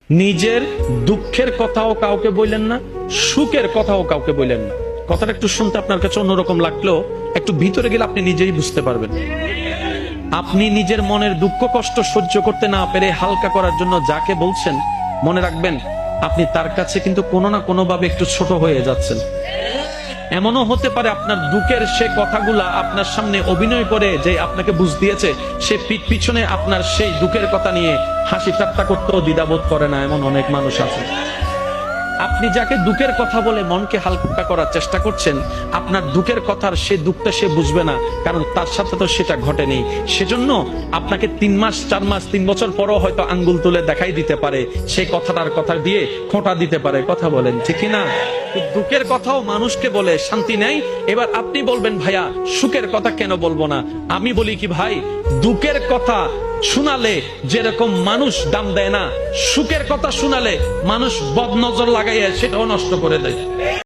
নিজের দুঃখের কথাও কাউকে বললেন না, সুখের কথাও কাউকে বললেন না। কথাটা একটু শুনতে আপনার কাছে অন্যরকম লাগলেও একটু ভিতরে গেলে আপনি নিজেই বুঝতে পারবেন। আপনি নিজের মনের দুঃখ কষ্ট সহ্য করতে না পেরে হালকা করার জন্য যাকে বলছেন, মনে রাখবেন আপনি তার কাছে কিন্তু কোনো না কোনো ভাবে একটু ছোট হয়ে যাচ্ছেন। এমনও হতে পারে আপনার দুঃখের সে কথাগুলা আপনার সামনে অভিনয় করে যে আপনাকে বুঝ দিয়েছে, সে পিছনে আপনার সেই দুঃখের কথা নিয়ে হাসি ঠাট্টা করতেও দ্বিধাবোধ করে না, এমন অনেক মানুষ আছে। আপনি যাকে দুঃখের কথা বলে মনকে হালকা করার চেষ্টা করছেন, আপনার দুঃখের কথার সে দুঃখটা সে বুঝবে না, কারণ তার সাথে তো সেটা ঘটেনি। সেজন্য আপনাকে 3 মাস 4 মাস 3 বছর পরও হয়তো আঙ্গুল তুলে দেখাই দিতে পারে, সেই কথাটার কথা দিয়ে খোঁটা দিতে পারে। কথা বলেন ঠিক না? দুঃখের কথাও মানুষকে বলে শান্তি নেই। এবার আপনি বলবেন ভাইয়া সুখের কথা কেন বলবো না? আমি বলি কি ভাই, দুঃখের কথা শোনালে যেরকম মানুষ দাম দেয় না, সুখের কথা শোনালে মানুষ বদনজর লাগাইয়া সেটাও নষ্ট করে দেয়।